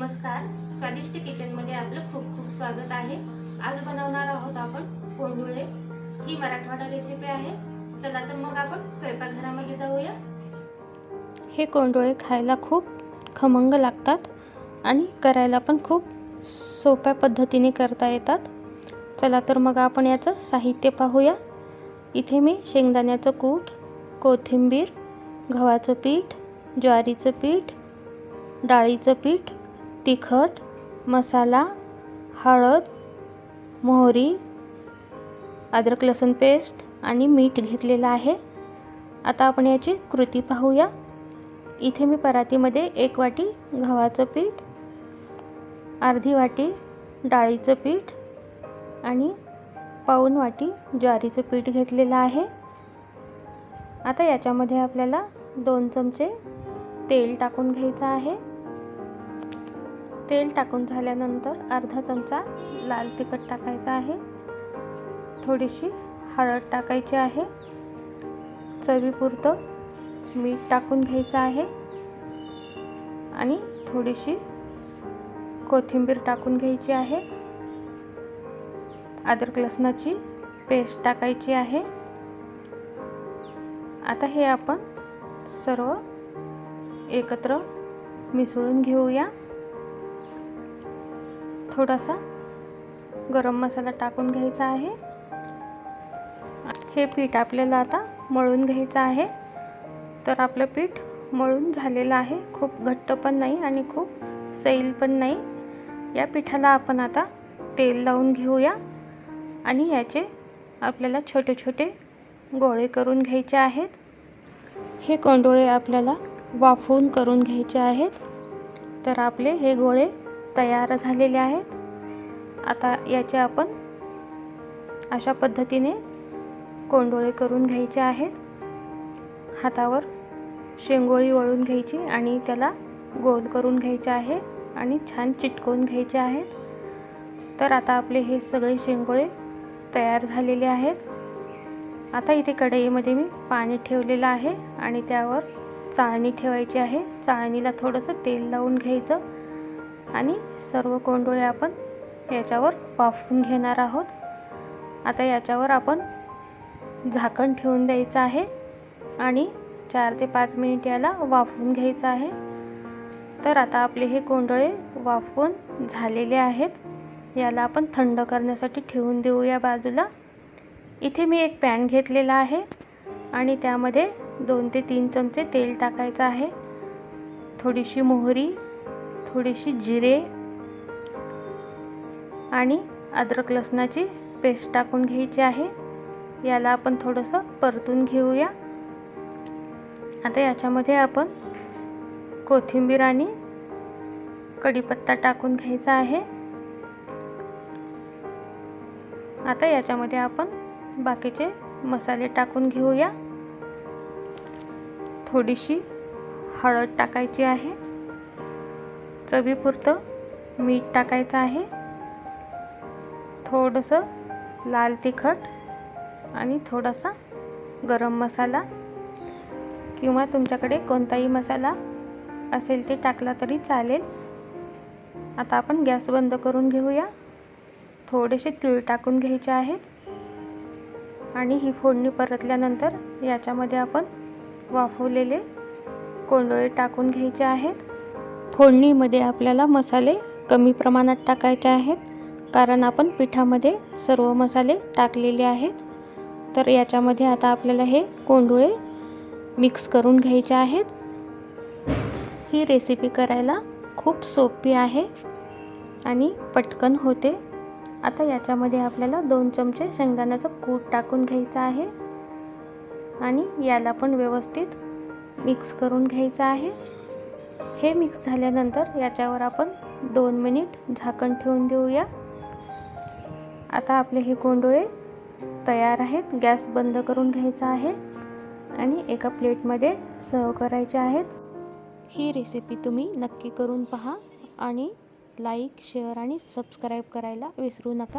नमस्कार, स्वादिष्ट किचनमध्ये आपलं खूप खूप स्वागत आहे। आज बनवणार आहोत आपण कोंडुळे। ही मराठवाडा रेसिपी आहे। चला तर मग आपण स्वयंपाकघरामध्ये जाऊया। हे कोंडुळे खायला खूप खमंग लागतात आणि करायला पण खूप सोप्या पद्धतीने करता येतात। चला तर मग आपण याचं साहित्य पाहूया। इथे मी शेंगदाण्याचं कूट, कोथिंबीर, गव्हाचं पीठ, ज्वारीचं पीठ, डाळीचं पीठ, तिखट, मसाला, हळद, मोहरी, अद्रक लसूण पेस्ट आणि मीठ घेतलेलं आहे। आता आपण याची कृती पाहूया। इथे मी परातीमध्ये 1 वाटी गव्हाचं पीठ, अर्धी वाटी डाळीचं पीठ आणि पाऊण वाटी ज्वारीचं पीठ घेतलेलं आहे। आता याच्यामध्ये आपल्याला 2 चमचे तेल टाकून घ्यायचं आहे। तेल टाकून झाल्यानंतर अर्धा चमचा लाल तिखट टाकायचा आहे, थोडीशी हळद टाकायची आहे, चवीपुरतं मीठ टाकून घ्यायचं आहे आणि थोडीशी कोथिंबीर टाकून घ्यायची आहे। अद्रक लसणाची पेस्ट टाकायची आहे। आता हे आपण सर्व एकत्र मिसळून घेऊया। थोडासा गरम मसाला टाकून घ्यायचा आहे। हे पीठ आपल्याला आता मळून घ्यायचं आहे। तर आपलं पीठ मळून झालेलं आहे। खूप घट्ट पण नाही आणि खूप सैल पण नाही। या पिठाला आपण आता तेल लावून घेऊया आणि याचे आपल्याला छोटे छोटे गोळे करून घ्यायचे आहेत। हे कोंडुळे आपल्याला वाफवून करून घ्यायचे आहेत। तर आपले हे गोळे तयार झालेले आहेत। आता याचे आपण अशा पद्धतीने कोंडुळे करून घ्यायचे आहेत। हातावर शेंगोळी वळून घ्यायची आणि त्याला गोल करून घ्यायचे आहे आणि छान चिटकवून घ्यायचे आहेत। तर आता आपले हे सगळे शेंगोळे तयार झालेले आहेत। आता इथे कढईमध्ये मी पाणी ठेवलेलं आहे आणि त्यावर चाळणी ठेवायची आहे। चाळणीला थोडंसं तेल लावून घ्यायचं आणि सर्व कोंडुळे आपण याच्यावर वाफवून घेणार आहोत। आता याच्यावर आपण झाकण ठेवून द्यायचं आहे आणि 4 ते 5 मिनिट याला वाफवून घ्यायचं आहे। तर आता आपले हे कोंडुळे वाफवून झालेले आहेत। याला आपण थंड करण्यासाठी ठेवून देऊया बाजूला। इथे मी एक पॅन घेतलेला आहे आणि त्यामध्ये 2 ते 3 चमचे तेल टाकायचं आहे, थोडीशी मोहरी, थोडीशी जिरे आणि अद्रक लसणाची पेस्ट टाकून घ्यायची आहे। याला आपण थोडंसं परतून घेऊया। आता याच्यामध्ये आपण कोथिंबीर आणि कढीपत्ता टाकून घ्यायचा आहे। आता याच्यामध्ये आपण बाकीचे मसाले टाकून घेऊया। थोडीशी हळद टाकायची आहे, चवीपुरतं मीठ टाकायचं आहे, थोडंसं लाल तिखट आणि थोडासा गरम मसाला किंवा तुमच्याकडे कोणताही मसाला असेल ते टाकला तरी चालेल। आता आपण गॅस बंद करून घेऊया। थोडेसे तीळ टाकून घ्यायचे आहेत आणि ही फोडणी परतल्यानंतर याच्यामध्ये आपण वाफवलेले कोंडुळे टाकून घ्यायचे आहेत। फोडणीमध्ये आपल्याला मसाले कमी प्रमाणात टाकायचे आहेत कारण आपण पिठामध्ये सर्व मसाले टाकलेले आहेत। तर याच्यामध्ये आता आपल्याला हे कोंडुळे मिक्स करून घ्यायचे आहेत। ही रेसिपी करायला खूप सोपी आहे आणि पटकन होते। आता याच्यामध्ये आपल्याला 2 चमचे शेंगदाण्याचं कूट टाकून घ्यायचं आहे आणि याला पण व्यवस्थित मिक्स करून घ्यायचं आहे। हे मिक्स झाल्यानंतर याच्यावर आपण 2 मिनिट झाकण ठेवून देऊया। आता आपले हे कोंडुळे तयार आहेत। गॅस बंद करून घ्यायचा आहे आणि एका प्लेटमध्ये सर्व करायचे आहेत। ही रेसिपी तुम्ही नक्की करून पहा आणि लाईक, शेअर आणि सबस्क्राईब करायला विसरू नका।